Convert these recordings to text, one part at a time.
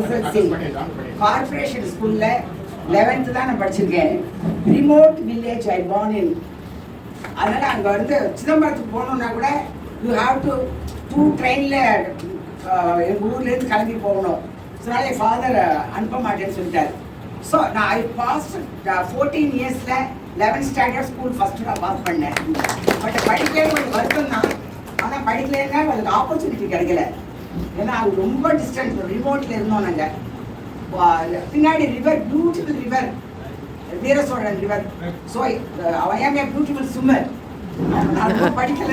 SSLC corporation ஸ்கூல்ல 11th தான் நான் படிச்சிருக்கேன். Remote village I born in. அதனால அங்க வந்து சிதம்பரத்துக்கு போகணும்னா கூட யூ ஹாவ் டு ட்ரெயின்ல எங்க ஊர்ல இருந்து கிளம்பி போகணும். அதனால என் ஃபாதர் அனுப்ப மாட்டேன்னு சொல்லிட்டாரு. ஸோ நான் ஐ பாஸ் 14 இயர்ஸ்ல 11th ஸ்டாண்டர்ட் ஸ்கூல் ஃபர்ஸ்ட் நான் பாஸ் பண்ணேன். பட் படிக்கவே கொஞ்சம் வருத்தம் தான். ஆனால் படிக்கலைன்னா அவளுக்கு ஆப்பர்ச்சுனிட்டி கிடைக்கல. ஏன்னா அது ரொம்ப டிஸ்டன்ஸ் ரிமோட்ல இருந்தோம் நாங்கள். பின்னாடி river, beautiful river, Veerasozhan river. So I ஆம் ஏ பியூட்டிஃபுல் ஸ்விம்மர். நான் ரொம்ப படிக்கல.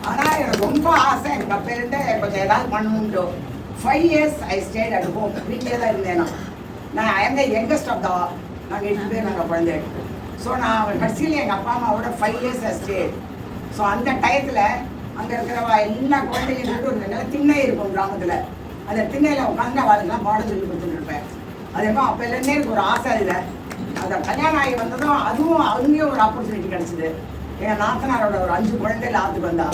ஆனால் எனக்கு ரொம்ப ஆசை எனக்கு அப்போ இருந்தே கொஞ்சம் ஏதாவது பண்ணணும்னு. 5 years I stayed at home. வீட்டிலே தான் இருந்தேன். நான் ஐ ஆம் த யங்கஸ்ட் ஆஃப் த நாங்கள் 8 பேர் நாங்கள் குழந்தை. ஸோ நான் கடைசியில் எங்கள் அப்பா அம்மாவோட 5 years ஐ ஸ்டேட். ஸோ அந்த டயத்தில் அங்கே இருக்கிறவா எல்லா குழந்தையும் சொல்லிட்டு ஒரு நல்ல திண்ணை இருக்கும் கிராமத்தில். அந்த திண்ணையில் உட்காந்து அவளுக்குலாம் பாடம் சொல்லி கொடுத்துட்டு இருப்பேன். அதே மாதிரி அப்போலேருந்தே எனக்கு ஒரு ஆசை இல்லை. அந்த கல்யாணம் ஆகி வந்ததும் அதுவும் அங்கேயும் ஒரு ஆப்பர்ச்சுனிட்டி கிடச்சிது. என் நாத்தனாரோட ஒரு 5 குழந்தைகள் ஆற்றுக்கு வந்தா.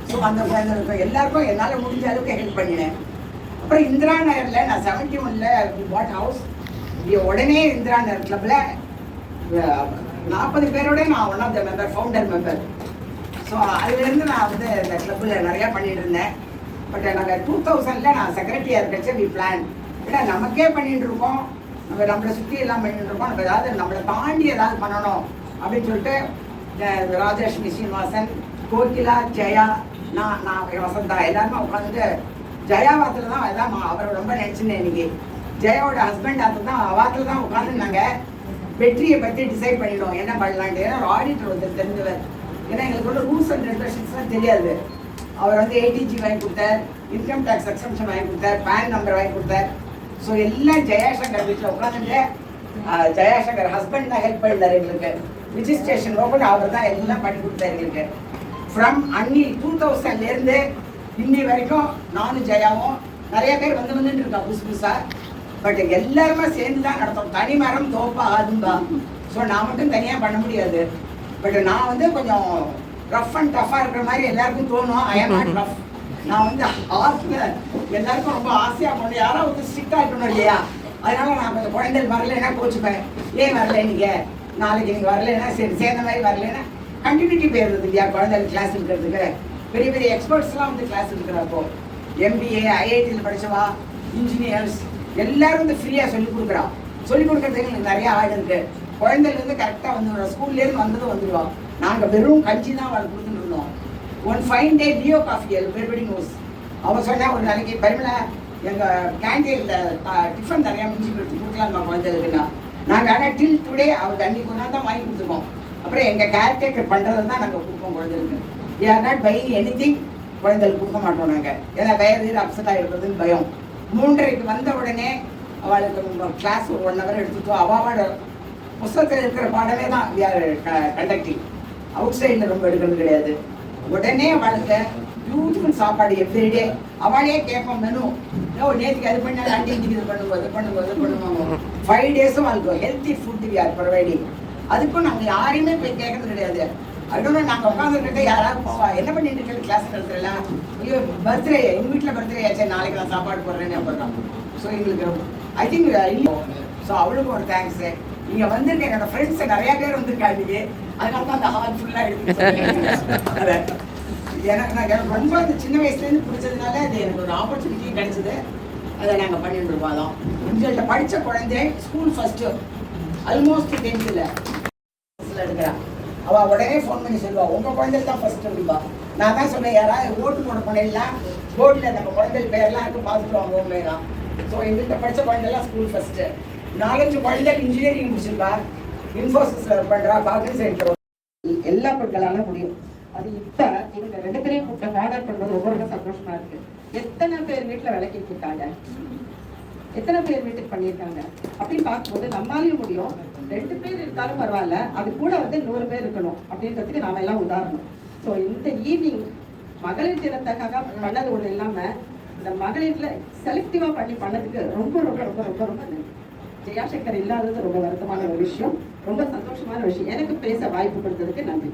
ஸோ அந்த குழந்தைகளுக்கும் எல்லாருக்கும் என்னால் முடிஞ்ச அளவுக்கு ஹெல்ப் பண்ணினேன். அப்புறம் இந்திரா நகரில் நான் 71 பாட் ஹவுஸ். உடனே இந்திரா நகர் கிளப்பில் 40 பேரோட நான் one of the member, founder member. So அதுலேருந்து நான் வந்து இந்த கிளப்பில் நிறையா பண்ணிட்டு இருந்தேன். பட் நாங்கள் 2000 நான் செக்ரட்டரியாக இருக்கச்சே வி பிளான் ஏன்னா நமக்கே பண்ணிட்டு இருக்கோம், நம்மளை சுற்றி எல்லாம் பண்ணிட்டு இருக்கோம், நம்ம ஏதாவது நம்மளை தாண்டி ஏதாவது பண்ணணும் அப்படின்னு சொல்லிட்டு ராஜலட்சுமி ஸ்ரீனிவாசன், கோகிலா, ஜெயா, நான் வசந்தா எல்லாருமே உட்காந்துட்டு ஜெயா வாரத்தில் தான் அதான் அவரை ரொம்ப நினச்சிருந்தேன். இன்னைக்கு ஜெயாவோட ஹஸ்பண்ட் அது தான் வாரத்தில் தான் உட்காந்து நாங்கள் வெற்றியை பற்றி டிசைட் பண்ணிடுவோம் என்ன பண்ணலான்ட்டு. ஏன்னா ஒரு ஆடிட்டர் ஒருத்தர் தெரிஞ்சவர். ஏன்னா எங்களுக்கு ஒன்று ரூல்ஸ் அண்ட் ரெகுலேஷன்ஸ்லாம் தெரியாது. அவர் வந்து ATG வாங்கி கொடுத்தார், இன்கம் டேக்ஸ் எக்ஸம்ஷன் வாங்கி கொடுத்தார், பேன் நம்பர் வாங்கி கொடுத்தார். ஸோ எல்லாம் ஜெயாசங்கர் வீட்டில் உட்காந்துட்டு ஜெயாசங்கர் ஹஸ்பண்ட் தான் ஹெல்ப் பண்ணிட்டார் எங்களுக்கு. ரிஜிஸ்ட்ரேஷன் ஓப்பன் அவர் தான் எல்லாம் பண்ணி கொடுத்தார் எங்களுக்கு. ஃப்ரம் அன்னி 2000லேருந்து இன்னி வரைக்கும் நானும் ஜெயாவும் நிறைய பேர் வந்துட்டு இருக்கா புதுசாக. பட் எல்லாருமே சேர்ந்து தான் நடத்தோம். தனி மரம் தோப்பா ஆகும்பா. ஸோ நான் மட்டும் தனியாக பண்ண முடியாது. பட் நான் வந்து கொஞ்சம் ரஃப் அண்ட் டஃப்பாக இருக்கிற மாதிரி எல்லாருக்கும் தோணும். ஐ ஆம் நாட் ரஃப். நான் வந்து எல்லாருக்கும் ரொம்ப ஆசையாக போனேன். யாராவது ஸ்ட்ரிக்டாக இருக்கணும் இல்லையா? அதனால நான் கொஞ்சம் குழந்தைகள் வரலைன்னா கோச்சுப்பேன். ஏன் வரல நீங்கள் நாளைக்கு நீங்கள் வரலைன்னா சரி சேர்ந்த மாதிரி வரலைன்னா கண்டினியூட்டி போயிருந்தது இல்லையா குழந்தைகள் கிளாஸ் இருக்கிறதுக்கு. பெரிய பெரிய எக்ஸ்பர்ட்ஸ்லாம் வந்து கிளாஸ் இருக்கிறப்போ MBA IITயில் படித்தவா, இன்ஜினியர்ஸ் எல்லாரும் வந்து ஃப்ரீயாக சொல்லிக் கொடுக்குறான். சொல்லிக் கொடுக்குறதுக்கு எனக்கு நிறையா ஆள் இருக்குது. குழந்தைகள் வந்து கரெக்டாக வந்து ஸ்கூல்லேருந்து வந்ததும் வந்துடுவான். நாங்கள் வெறும் கஞ்சி தான் அவளுக்கு கொடுத்துட்டு இருந்தோம். One fine day Leo coffee everybody knows. அவள் சொன்னால் ஒரு நாளைக்கு பரிமளா எங்கள் கேண்டீனில் டிஃபன் நிறையா முடிஞ்சு கொடுக்கலாமா குழந்தைகளுக்குன்னா. நாங்கள் ஆனால் டில் டுடே அவள் தண்ணி கொண்டா தான் வாங்கி கொடுத்துருக்கோம். அப்புறம் எங்கள் கேர்டேக்கர் பண்ணுறது தான் நாங்கள் கொடுப்போம் குழந்தைகளுக்கு. We are not buying anything. குழந்தைகளுக்கு கொடுக்க மாட்டோம் நாங்கள். ஏன்னா வேறு அப்செட்டாக இருக்கிறதுன்னு பயம். 3:30க்கு வந்த உடனே அவளுக்கு கிளாஸ் ஒரு 1 hour எடுத்துட்டோம். அவளோட புத்தகத்தில் இருக்கிற பாடமே தான் வி ஆர் கண்டக்டிங். அவுட் சைடில் ரொம்ப எடுக்கிறது கிடையாது. உடனே அவளுக்கு பியூட்டிஃபுல் சாப்பாடு எவ்ரிடே. அவளே கேட்போம் மெனு. நேற்றுக்கு அது பண்ணால் அண்டி இது பண்ணுவோம் இது பண்ணுவாங்க. 5 days அவளுக்கு healthy food we are providing. அதுக்கும் நாங்கள் யாரையுமே போய் கேட்கறது கிடையாது. அதுவும் நாங்கள் உட்காந்துருக்கிட்ட யாராவது போவா என்ன பண்ணிட்டு இருக்கிற கிளாஸ் நடத்துறலாம். ஐயோ பர்த்டே எங்கள் வீட்டில் பர்த்டே ஆச்சு நாளைக்கு நான் சாப்பாடு போடுறேன்னு போடுறோம். ஸோ எங்களுக்கு ஐ திங்க் ஸோ அவளுக்கும் ஒரு தேங்க்ஸு. இங்கே வந்துருக்க என்னோட ஃப்ரெண்ட்ஸை நிறையா பேர் வந்திருக்காங்க. அதனால தான் அந்த ஹால் ஃபுல்லாக எடுத்து எனக்கு ரொம்ப அந்த சின்ன வயசுலேருந்து பிடிச்சதுனால அது எனக்கு ஒரு ஆப்பர்ச்சுனிட்டி கிடைச்சிது. அதை நாங்கள் பண்ணிட்டு இருக்கோம். தான் எங்கள்கிட்ட படித்த குழந்தை ஸ்கூல் ஃபஸ்ட்டு ஆல்மோஸ்ட் 10th எடுக்கிறான். அவள் உடனே ஃபோன் பண்ணி சொல்லுவாள் உங்கள் குழந்தை தான் ஃபஸ்ட்டு அப்படிப்பா. நான் தான் சொன்னேன் யாராவது ஓட்டு போட போனேன்லாம் போர்டில் நம்ம குழந்தை பேர்லாம் இருக்கு பார்த்துட்டு வாங்க உண்மைதான். ஸோ எங்கள்கிட்ட படித்த குழந்தைலாம் ஸ்கூல் ஃபஸ்ட்டு. 4-5 குழந்தைகள் இன்ஜினியரிங் முடிச்சிருக்கா, இன்ஃபோசிஸில் ஒர்க் பண்ணுறா, பாகிஸ்தான் சென்டர். எல்லா பெண்களால முடியும். அது இப்போ இவங்க 2 பேரையும் கூப்பிட்டு ஆர்டர் பண்ணுறது ரொம்ப சந்தோஷமா இருக்கு. எத்தனை பேர் வீட்டில் விளக்கிட்டு இருக்காங்க, எத்தனை பேர் வீட்டுக்கு பண்ணியிருக்காங்க அப்படின்னு பார்க்கும்போது நம்மளாலையும் முடியும். 2 பேர் இருந்தாலும் பரவாயில்ல, அது கூட வந்து 100 பேர் இருக்கணும் அப்படின்றதுக்கு நாம எல்லாம் உதாரணம். ஸோ இந்த ஈவினிங் மகளிர் தினத்துக்காக பண்ணது ஒன்று இல்லாமல் இந்த மகளிரில் செலக்டிவாக பண்ணதுக்கு ரொம்ப ரொம்ப ரொம்ப ரொம்ப ரொம்ப நன்றி. ஜெயாசங்கர் இல்லாதது ரொம்ப வருத்தமான ஒரு விஷயம், ரொம்ப சந்தோஷமான விஷயம். எனக்கு பேச வாய்ப்பு கொடுத்ததுக்கு நன்றி.